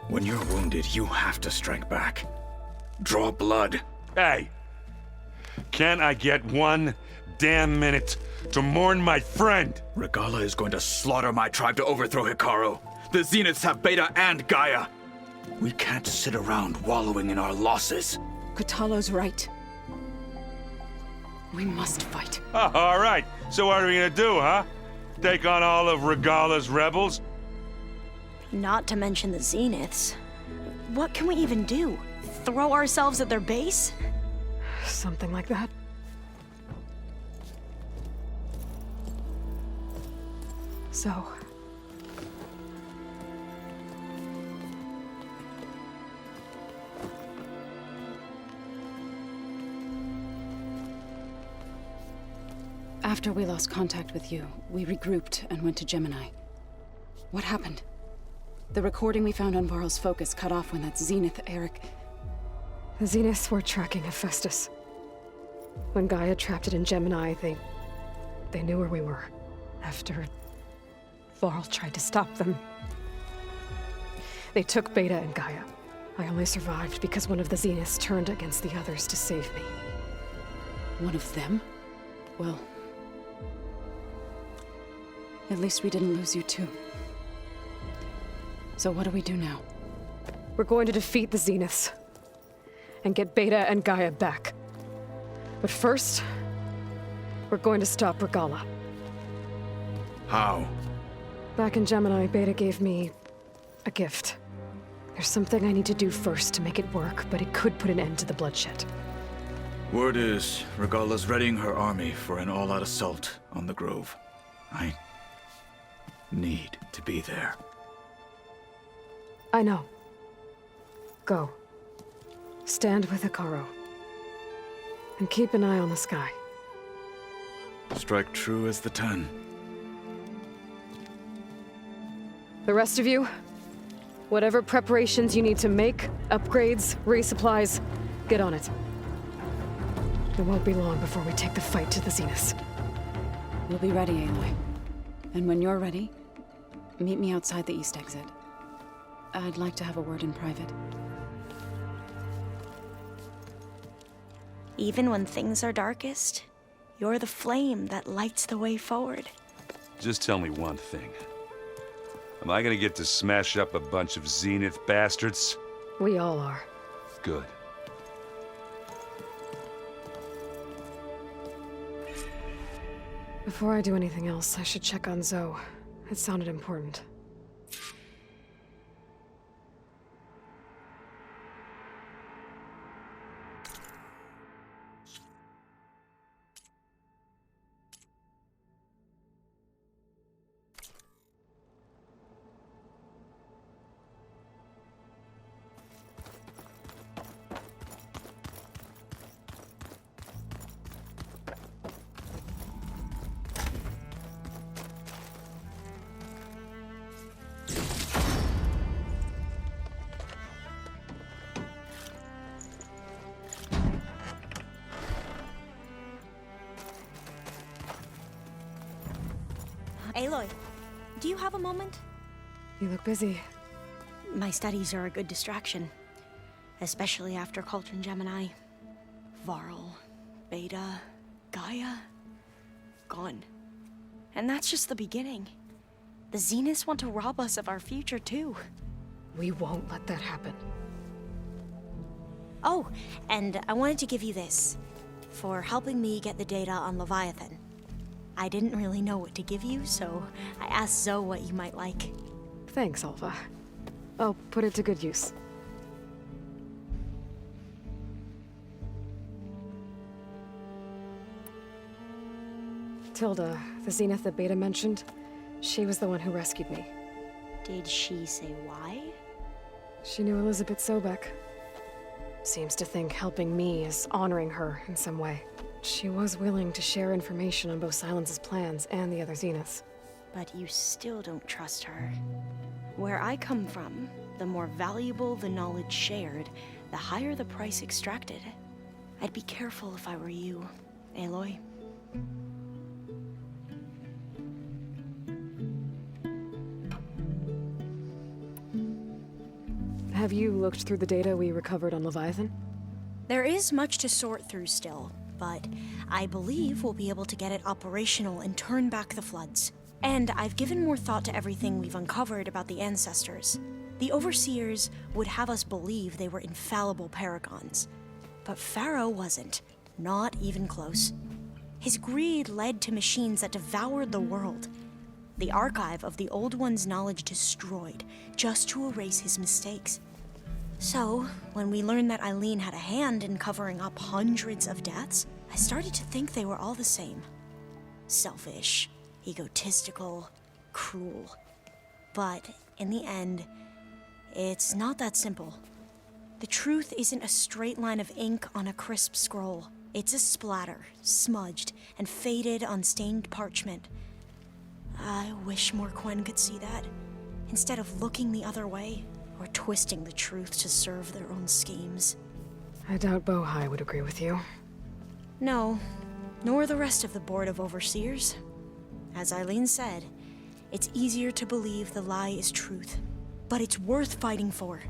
When you're wounded, you have to strike back. Draw blood. Hey! Can't I get one damn minute to mourn my friend? Regalla is going to slaughter my tribe to overthrow Hikaru. The Zeniths have Beta and Gaia. We can't sit around wallowing in our losses. Kotallo's right. We must fight. Oh, all right. So what are we gonna do, huh? Take on all of Regalla's rebels? Not to mention the Zeniths. What can we even do? Throw ourselves at their base? Something like that. So... After we lost contact with you, we regrouped and went to Gemini. What happened? The recording we found on Varl's focus cut off when that Zenith, Eric... The Zeniths were tracking Hephaestus. When Gaia trapped it in Gemini, they knew where we were. After Varl tried to stop them, they took Beta and Gaia. I only survived because one of the Zeniths turned against the others to save me. One of them? Well... at least we didn't lose you too. So what do we do now? We're going to defeat the Zeniths. And get Beta and Gaia back. But first, we're going to stop Regalla. How? Back in Gemini, Beta gave me a gift. There's something I need to do first to make it work, but it could put an end to the bloodshed. Word is, Regalla's readying her army for an all-out assault on the Grove. I need to be there. I know. Go. Stand with Hikaru. And keep an eye on the sky. Strike true as the 10. The rest of you, whatever preparations you need to make, upgrades, resupplies, get on it. It won't be long before we take the fight to the Zeniths. We'll be ready, Aloy. And when you're ready, meet me outside the east exit. I'd like to have a word in private. Even when things are darkest, you're the flame that lights the way forward. Just tell me one thing. Am I gonna get to smash up a bunch of Zenith bastards? We all are. Good. Before I do anything else, I should check on Zoe. It sounded important. Aloy, do you have a moment? You look busy. My studies are a good distraction. Especially after Cauldron Gemini. Varl, Beta, Gaia, gone. And that's just the beginning. The Zeniths want to rob us of our future too. We won't let that happen. Oh, and I wanted to give you this. For helping me get the data on Leviathan. I didn't really know what to give you, so I asked Zoe what you might like. Thanks, Alpha. I'll put it to good use. Tilda, the Zenith that Beta mentioned, she was the one who rescued me. Did she say why? She knew Elizabeth Sobek. Seems to think helping me is honoring her in some way. She was willing to share information on both Silence's plans and the other Zeniths. But you still don't trust her. Where I come from, the more valuable the knowledge shared, the higher the price extracted. I'd be careful if I were you, Aloy. Have you looked through the data we recovered on Leviathan? There is much to sort through still, but I believe we'll be able to get it operational and turn back the floods. And I've given more thought to everything we've uncovered about the ancestors. The Overseers would have us believe they were infallible paragons. But Pharaoh wasn't. Not even close. His greed led to machines that devoured the world. The archive of the Old One's knowledge destroyed, just to erase his mistakes. So, when we learned that Eileen had a hand in covering up hundreds of deaths, I started to think they were all the same. Selfish, egotistical, cruel. But, in the end, it's not that simple. The truth isn't a straight line of ink on a crisp scroll. It's a splatter, smudged, and faded on stained parchment. I wish more Quen could see that, instead of looking the other way, or twisting the truth to serve their own schemes. I doubt Bohai would agree with you. No, nor the rest of the Board of Overseers. As Eileen said, it's easier to believe the lie is truth, but it's worth fighting for.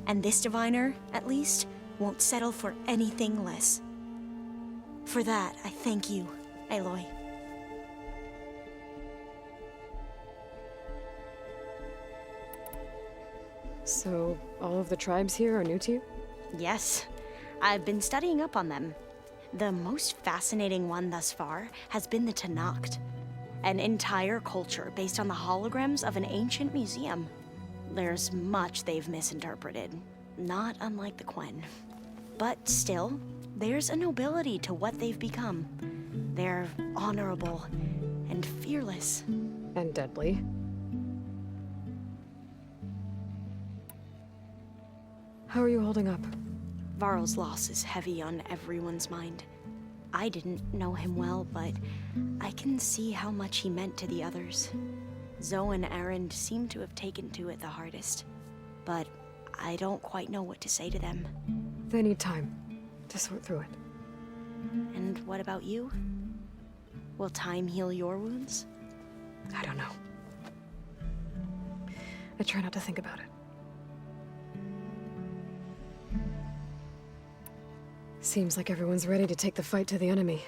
And this diviner, at least, won't settle for anything less. For that, I thank you, Aloy. So, all of the tribes here are new to you? Yes, I've been studying up on them. The most fascinating one thus far has been the Tallneck, an entire culture based on the holograms of an ancient museum. There's much they've misinterpreted, not unlike the Quen. But still, there's a nobility to what they've become. They're honorable and fearless. And deadly. How are you holding up? Varl's loss is heavy on everyone's mind. I didn't know him well, but I can see how much he meant to the others. Zoe and Erend seem to have taken to it the hardest, but I don't quite know what to say to them. They need time to sort through it. And what about you? Will time heal your wounds? I don't know. I try not to think about it. Seems like everyone's ready to take the fight to the enemy.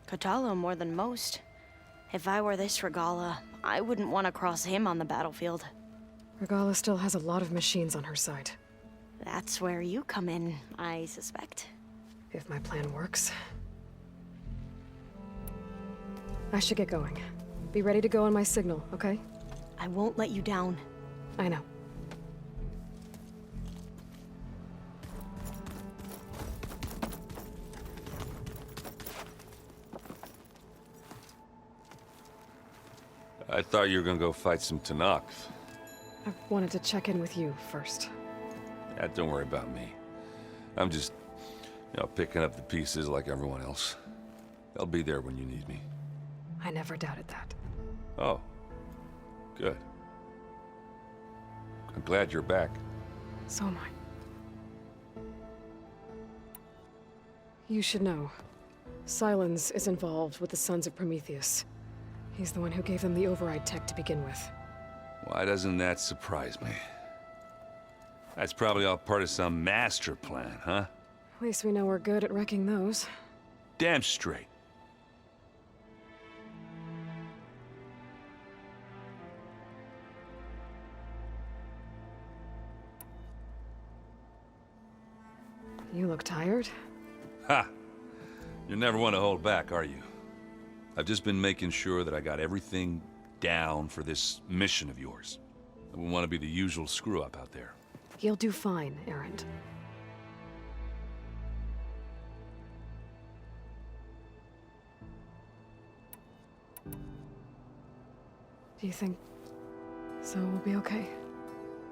Kotallo more than most. If I were this Regalla, I wouldn't want to cross him on the battlefield. Regalla still has a lot of machines on her side. That's where you come in, I suspect. If my plan works. I should get going. Be ready to go on my signal, okay? I won't let you down. I know. I thought you were gonna go fight some Tallneck. I wanted to check in with you first. Yeah, don't worry about me. I'm just, picking up the pieces like everyone else. I'll be there when you need me. I never doubted that. Oh, good. I'm glad you're back. So am I. You should know. Silence is involved with the Sons of Prometheus. He's the one who gave them the override tech to begin with. Why doesn't that surprise me? That's probably all part of some master plan, huh? At least we know we're good at wrecking those. Damn straight. You look tired. Ha! You never want to hold back, are you? I've just been making sure that I got everything down for this mission of yours. I wouldn't want to be the usual screw-up out there. You'll do fine, Erend. Do you think Zoe will be okay?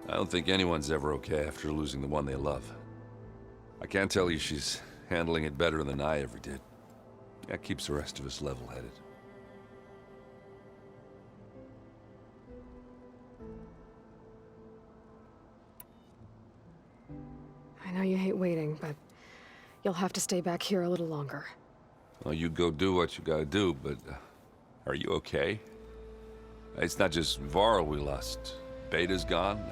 I don't think anyone's ever okay after losing the one they love. I can't tell you she's handling it better than I ever did. That keeps the rest of us level-headed. I know you hate waiting, but you'll have to stay back here a little longer. Well, you go do what you gotta do, but are you okay? It's not just Varl we lost. Beta's gone.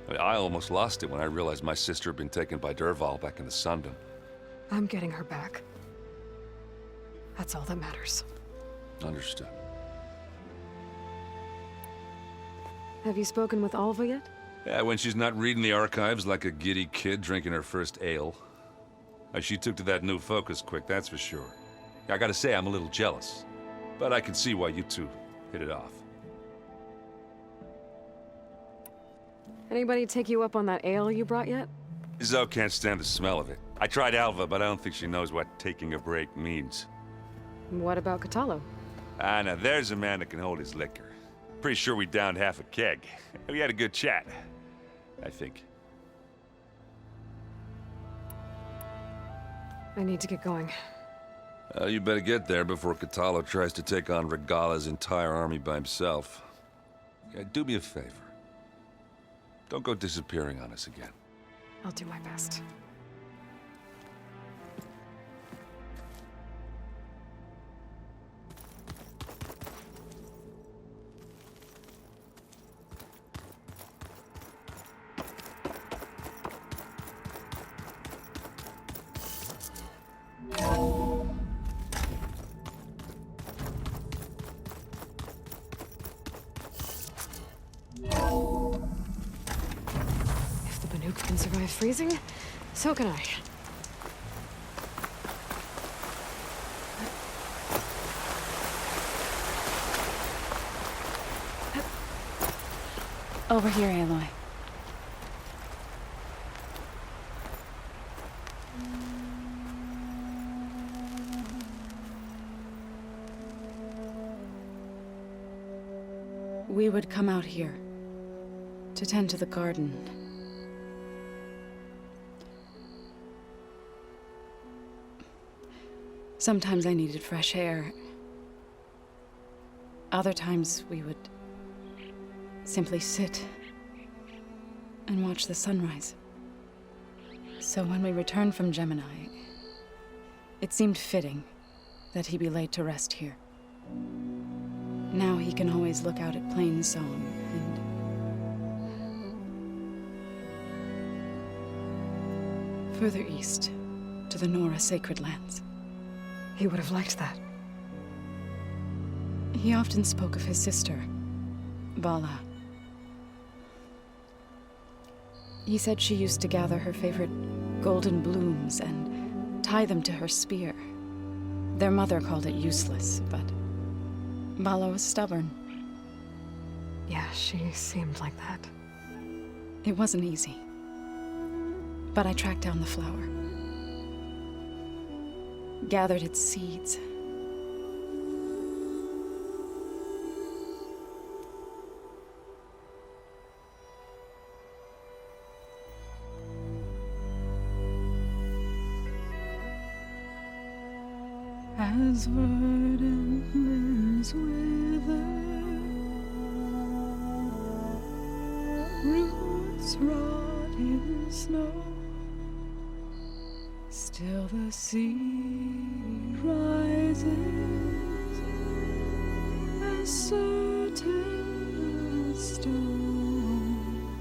I almost lost it when I realized my sister had been taken by Dervahl back in the Sundom. I'm getting her back. That's all that matters. Understood. Have you spoken with Alva yet? Yeah, when she's not reading the archives like a giddy kid drinking her first ale. She took to that new focus quick, that's for sure. I gotta say, I'm a little jealous. But I can see why you two hit it off. Anybody take you up on that ale you brought yet? Zoe can't stand the smell of it. I tried Alva, but I don't think she knows what taking a break means. What about Catallo? Ah, now there's a man that can hold his liquor. Pretty sure we downed half a keg. We had a good chat, I think. I need to get going. You better get there before Catallo tries to take on Regalla's entire army by himself. Yeah, do me a favor. Don't go disappearing on us again. I'll do my best. If the Banuk can survive freezing, so can I. Over here, Aloy. We would come out here to tend to the garden. Sometimes I needed fresh air. Other times we would simply sit and watch the sunrise. So when we returned from Gemini, it seemed fitting that he be laid to rest here. Now he can always look out at Plainsong and further east to the Nora sacred lands. He would have liked that. He often spoke of his sister, Bala. He said she used to gather her favorite golden blooms and tie them to her spear. Their mother called it useless, but Bala was stubborn. Yeah, she seemed like that. It wasn't easy. But I tracked down the flower. Gathered its seeds. As verdant limbs wither, roots rot in snow, still the sea rises as certain as stone.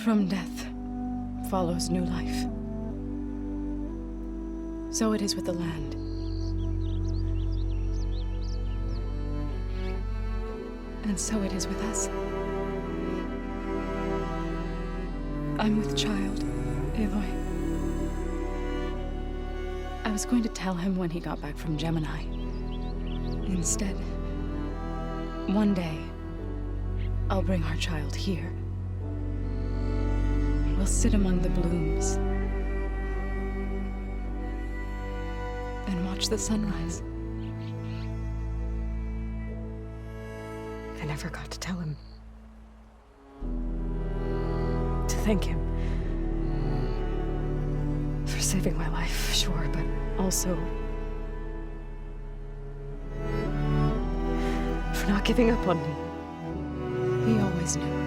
From death follows new life. So it is with the land. And so it is with us. I'm with child, Aloy. I was going to tell him when he got back from Gemini. Instead, one day, I'll bring our child here. We'll sit among the blooms and watch the sunrise. I never got to tell him. To thank him. For saving my life, sure, but also for not giving up on me. He always knew.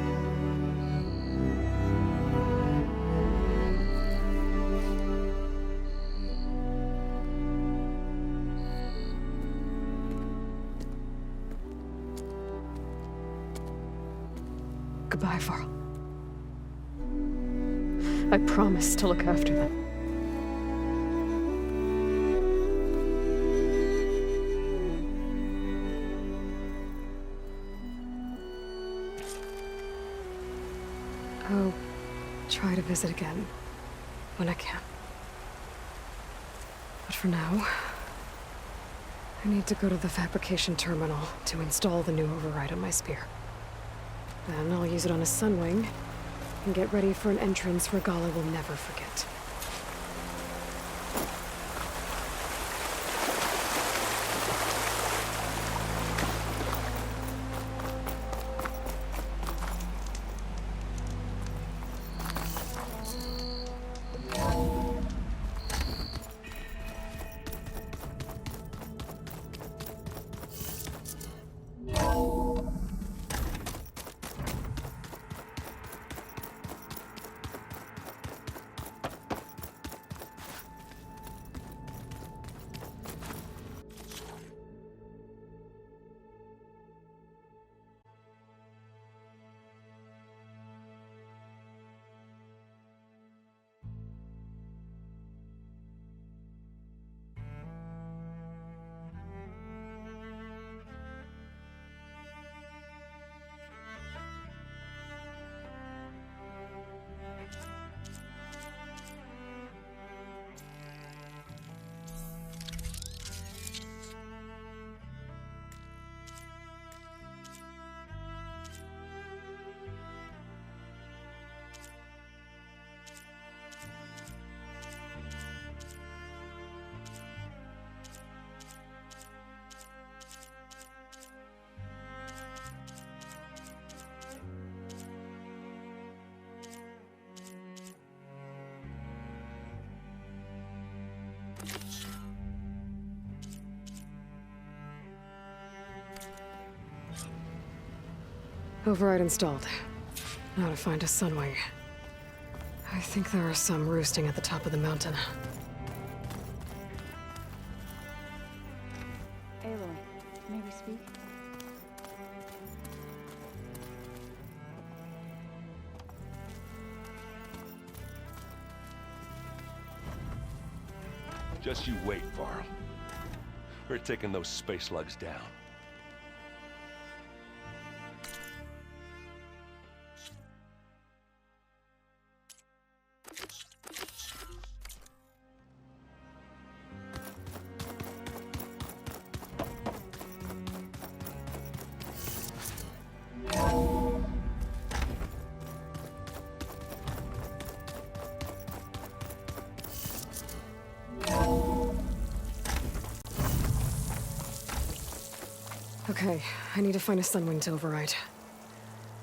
Goodbye, Varl. I promise to look after them. I'll try to visit again when I can. But for now, I need to go to the fabrication terminal to install the new override on my spear. Then I'll use it on a Sunwing and get ready for an entrance Regalla will never forget. Override installed. Now to find a Sunwing. I think there are some roosting at the top of the mountain. Aloy, may we speak? Just you wait, Varl. We're taking those space lugs down. Okay, I need to find a Sunwing to override.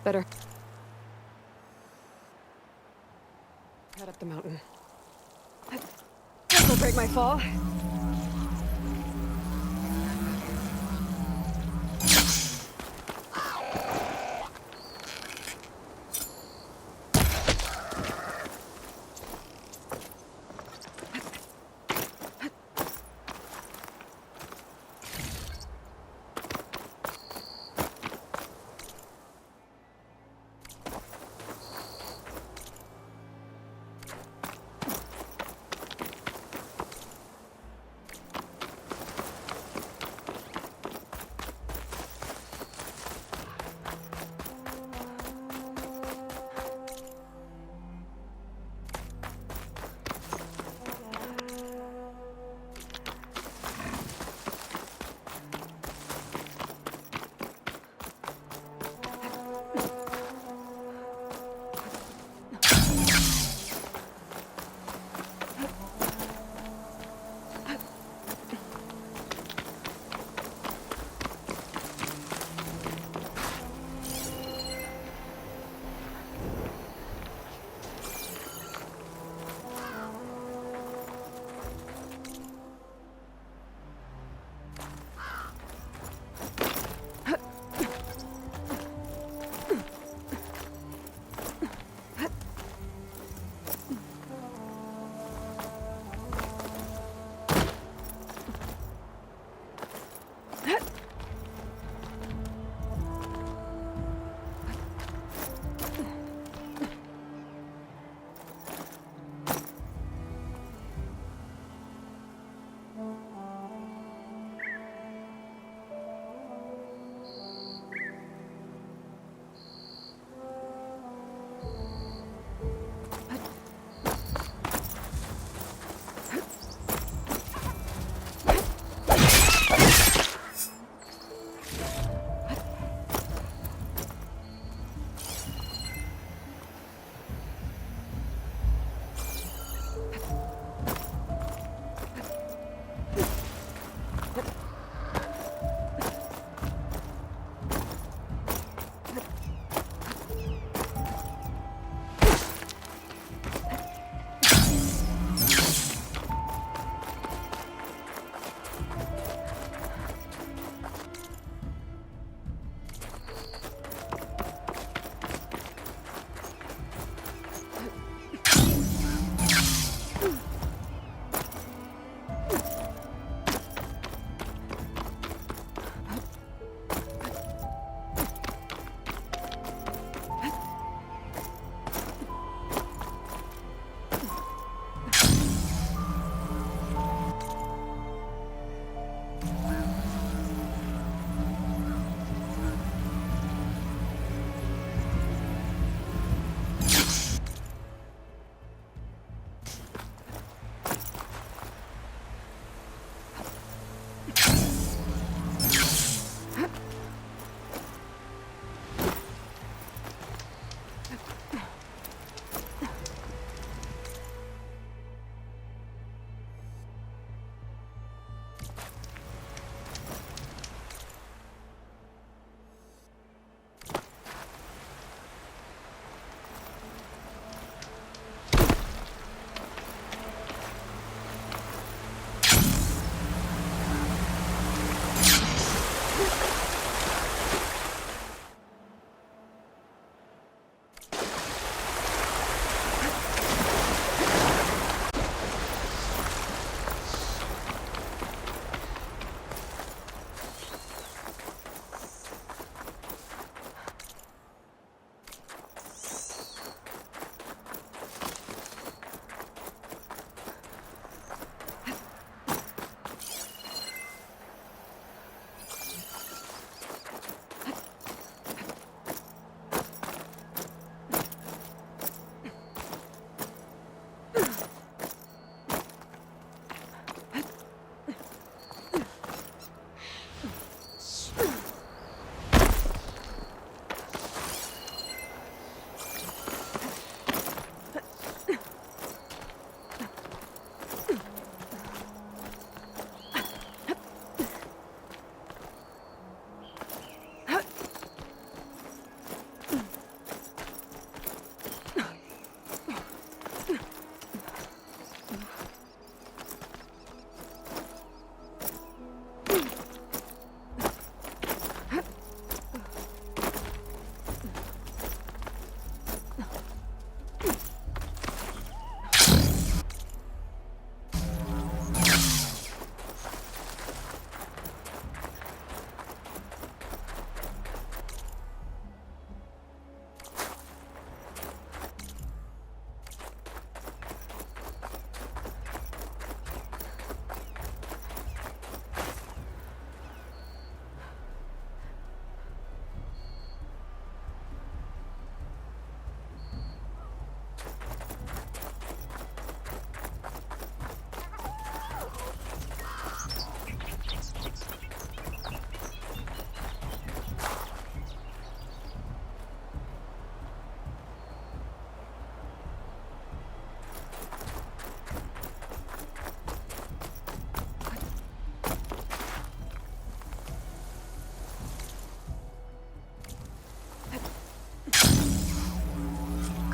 Better head up the mountain. This'll break my fall.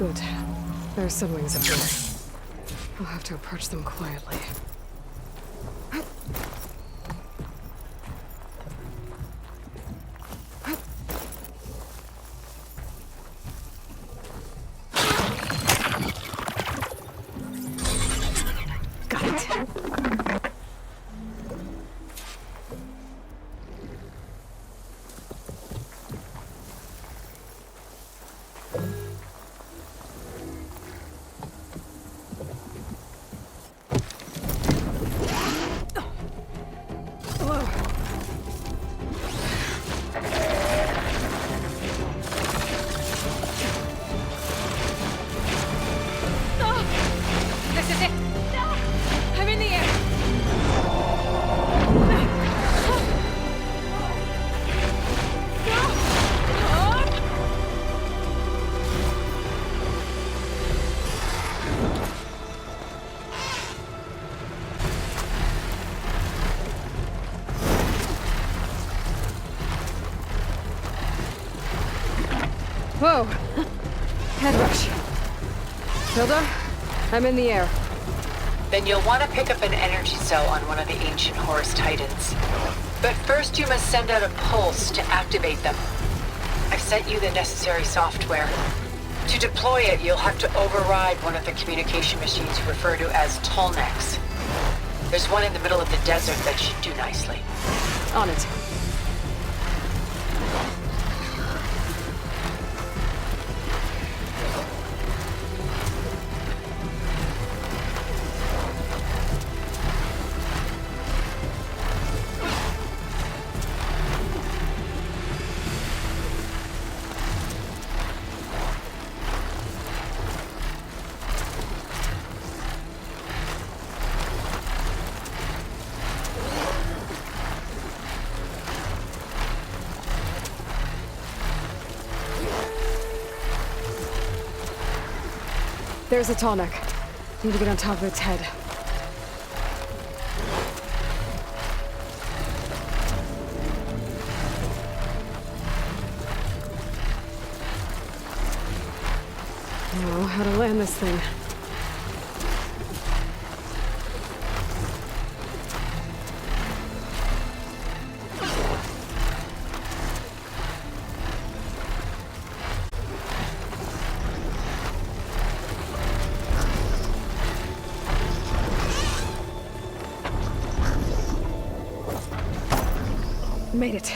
Good. There are Sunwings up here. I'll have to approach them quietly. Got it. This is it! I'm in the air! Whoa! Head rush. Hilda, I'm in the air. Then you'll want to pick up an energy cell on one of the ancient Horus Titans. But first you must send out a pulse to activate them. I've sent you the necessary software. To deploy it, you'll have to override one of the communication machines you refer to as Tallnecks. There's one in the middle of the desert that should do nicely. On it. There's a Tallneck. Need to get on top of its head. Oh, how to land this thing. Made it.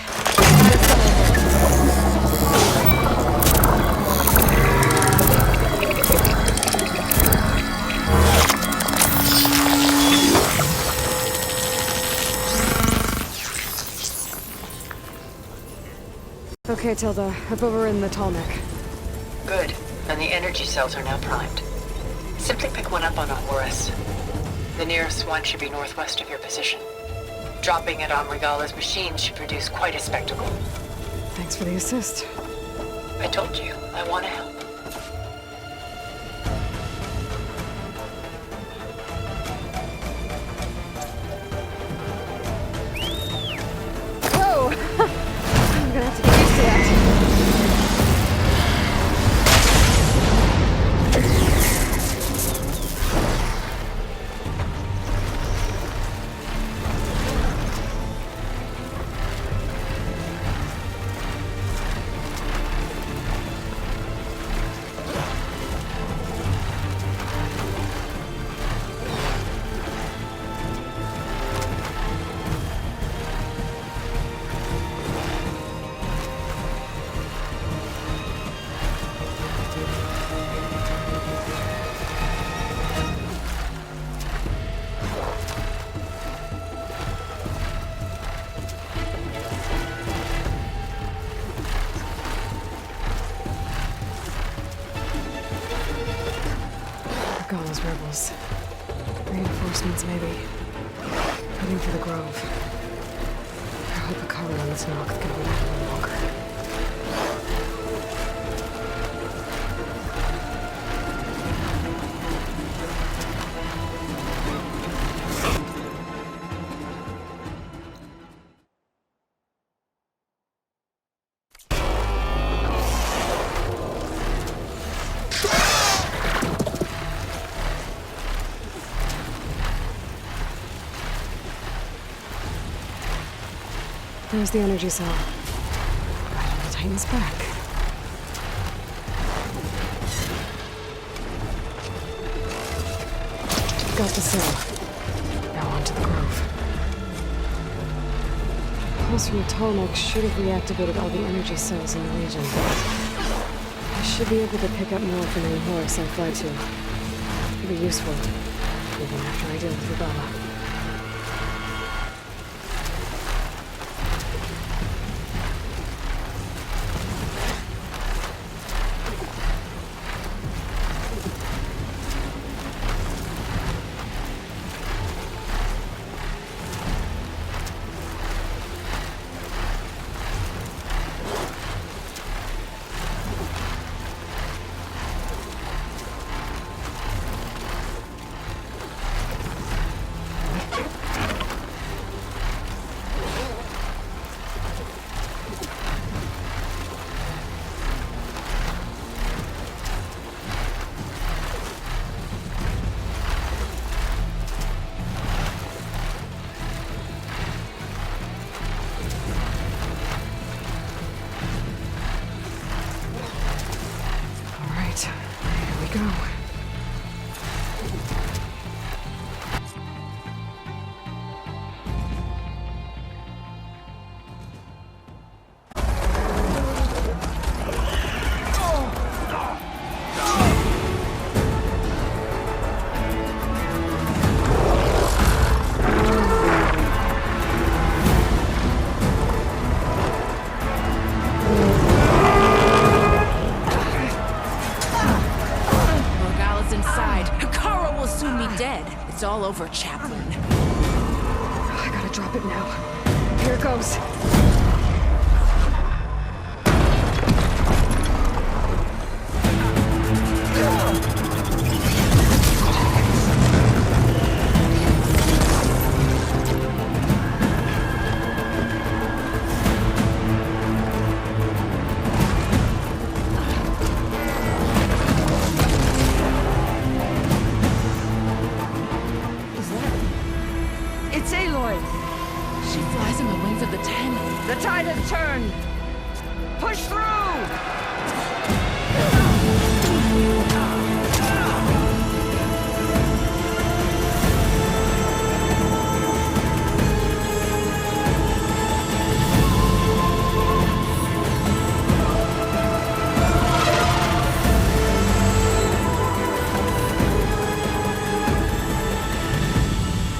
Okay, Tilda. I've overridden the Tallneck. Good. And the energy cells are now primed. Simply pick one up on a Horus. The nearest one should be northwest of your position. Dropping it on Regalla's machine should produce quite a spectacle. Thanks for the assist. I told you, I want to help. Whoa! I'm gonna have to get used to that. Regalla's rebels. Reinforcements, maybe. Heading for the grove. I hope the cover on this knock can hold out a little longer. There's the energy cell. Right on the Titan's back. Got the cell. Now on to the grove. The pulse from the Tallneck should have reactivated all the energy cells in the region. I should be able to pick up more from any Horus I fly to. It'll be useful, even after I deal with Regalla. Go. It's all over, Chaplain. I gotta drop it now. Here it goes. She flies in the wings of the Tallneck. The tide has turned! Push through!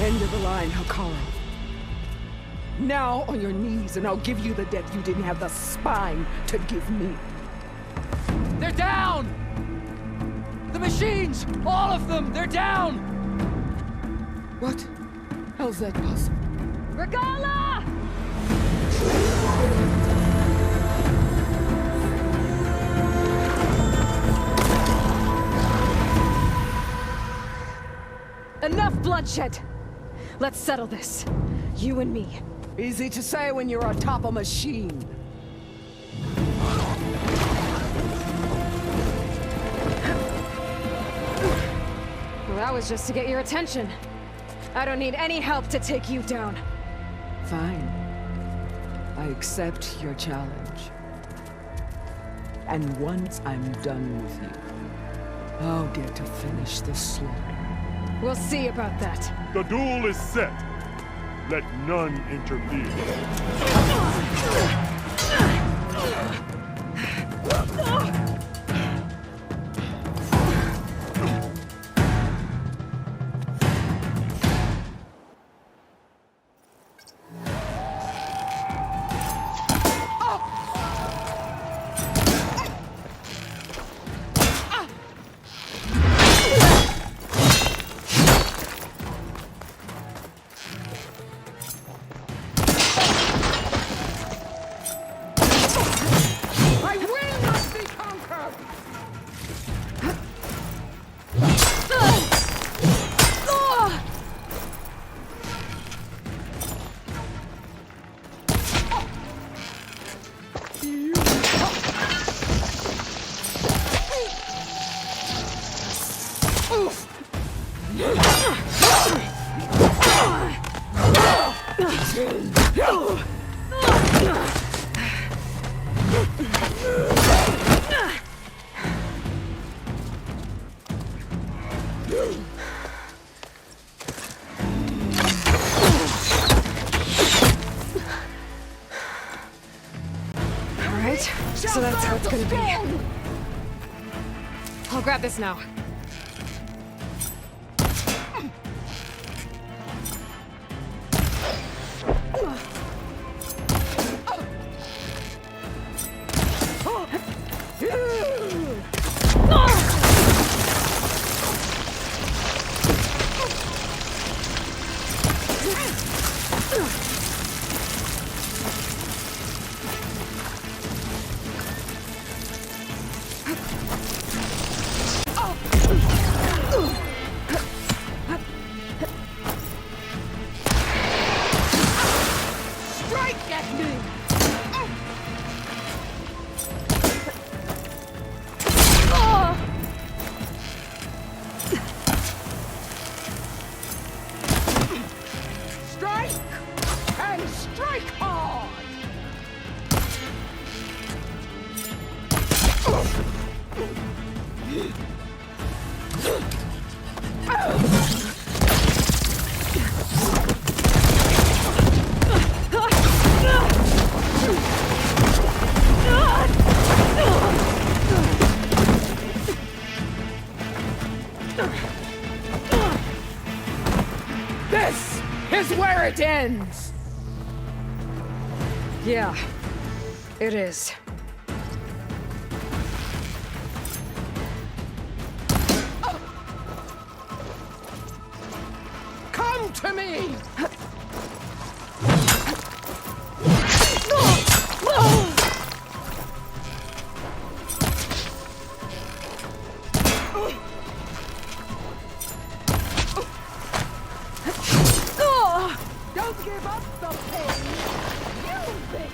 End of the line, Hakara. Now on your knees, and I'll give you the death you didn't have the spine to give me. They're down! The machines! All of them! They're down! What? How's that possible? Regalla! Enough bloodshed! Let's settle this. You and me. Easy to say when you're atop a machine. Well, that was just to get your attention. I don't need any help to take you down. Fine. I accept your challenge. And once I'm done with you, I'll get to finish the slaughter. We'll see about that. The duel is set. Let none interfere. it's gonna be. I'll grab this now. This is where it ends! Yeah, it is. Come to me! Don't give up the pain! Use it!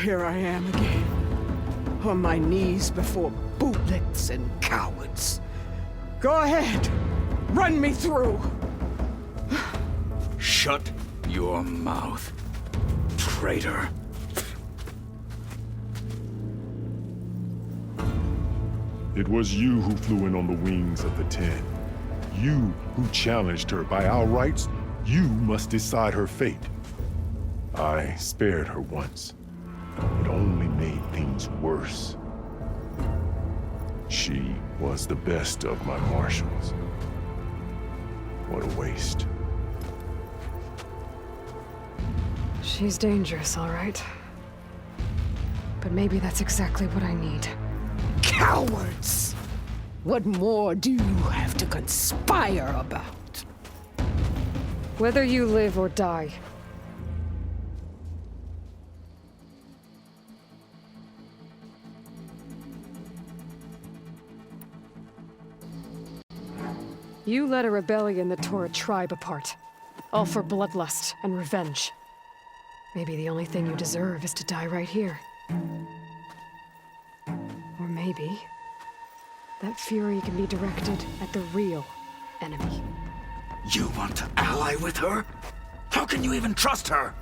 Here I am again, on my knees before bootlets and cowards. Go ahead, run me through. Shut your mouth, traitor. It was you who flew in on the wings of the Ten. You who challenged her. By our rights, you must decide her fate. I spared her once. It only made things worse. She was the best of my marshals. What a waste. She's dangerous, all right. But maybe that's exactly what I need. Cowards! What more do you have to conspire about? Whether you live or die. You led a rebellion that tore a tribe apart. All for bloodlust and revenge. Maybe the only thing you deserve is to die right here. Or maybe that fury can be directed at the real enemy. You want to ally with her? How can you even trust her?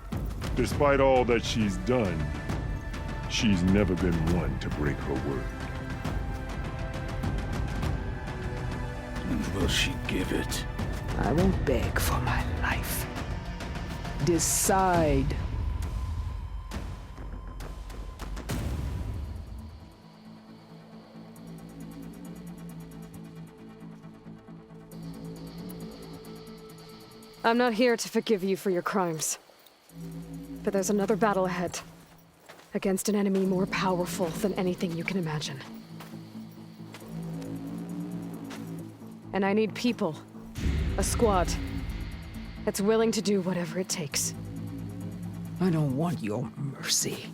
Despite all that she's done, she's never been one to break her word. And will she give it? I won't beg for my life. Decide. I'm not here to forgive you for your crimes. But there's another battle ahead. Against an enemy more powerful than anything you can imagine. And I need people. A squad. That's willing to do whatever it takes. I don't want your mercy.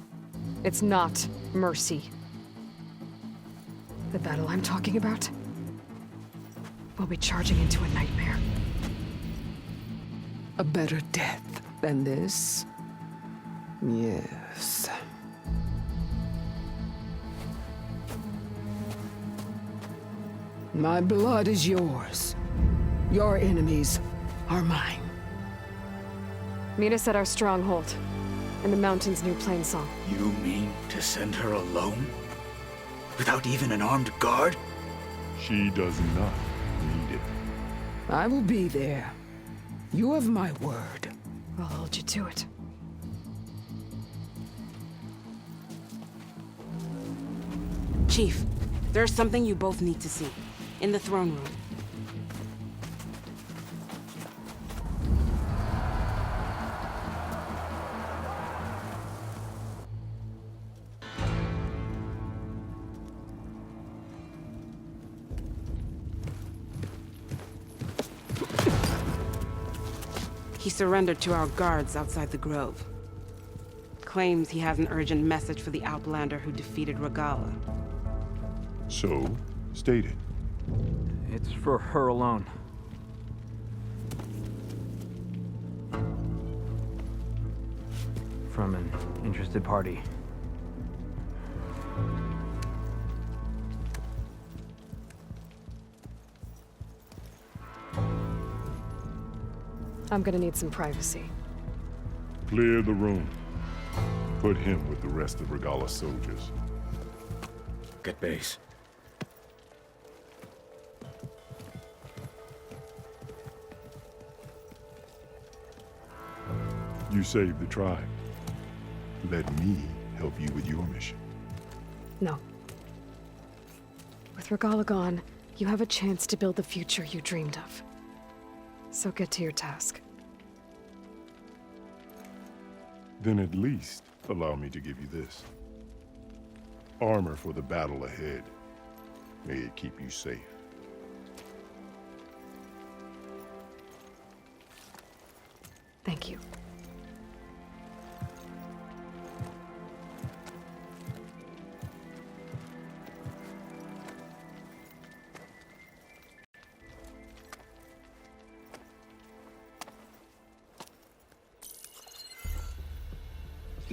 It's not mercy. The battle I'm talking about will be charging into a nightmare. A better death than this? Yes. My blood is yours. Your enemies are mine. Meet us at our stronghold, in the mountains near Plainsong. You mean to send her alone? Without even an armed guard? She does not need it. I will be there. You have my word. I'll hold you to it. Chief, there's something you both need to see. In the throne room. He surrendered to our guards outside the grove. Claims he has an urgent message for the Outlander who defeated Regalla. So, state it. It's for her alone. From an interested party. I'm gonna need some privacy. Clear the room. Put him with the rest of Regalla's soldiers. Get base. You saved the tribe. Let me help you with your mission. No. With Regalla gone, you have a chance to build the future you dreamed of. So get to your task. Then at least allow me to give you this. Armor for the battle ahead. May it keep you safe. Thank you.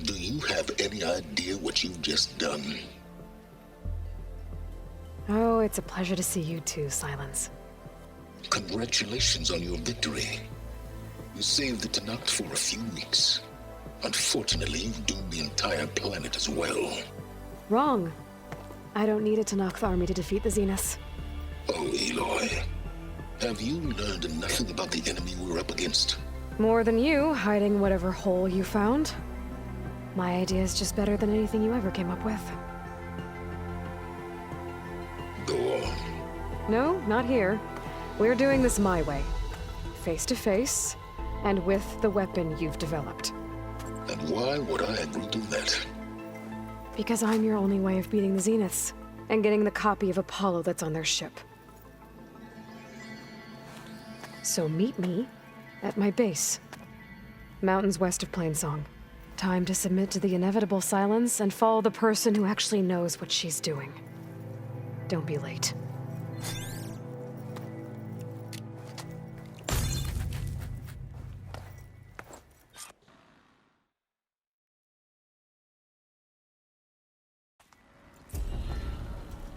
Do you have any idea what you've just done? Oh, it's a pleasure to see you too, Silence. Congratulations on your victory. You saved the Tallneck for a few weeks. Unfortunately, you've doomed the entire planet as well. Wrong. I don't need a Tallneck army to defeat the Zeniths. Oh, Aloy. Have you learned nothing about the enemy we're up against? More than you, hiding whatever hole you found. My idea is just better than anything you ever came up with. Go on. No, not here. We're doing this my way. Face to face, and with the weapon you've developed. And why would I agree to that? Because I'm your only way of beating the Zeniths, and getting the copy of Apollo that's on their ship. So meet me at my base. Mountains west of Plainsong. Time to submit to the inevitable silence and follow the person who actually knows what she's doing. Don't be late.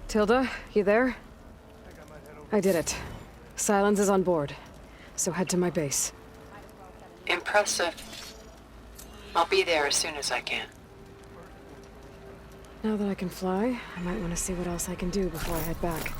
Tilda, you there? I did it. Silence is on board, so head to my base. Impressive. I'll be there as soon as I can. Now that I can fly, I might want to see what else I can do before I head back.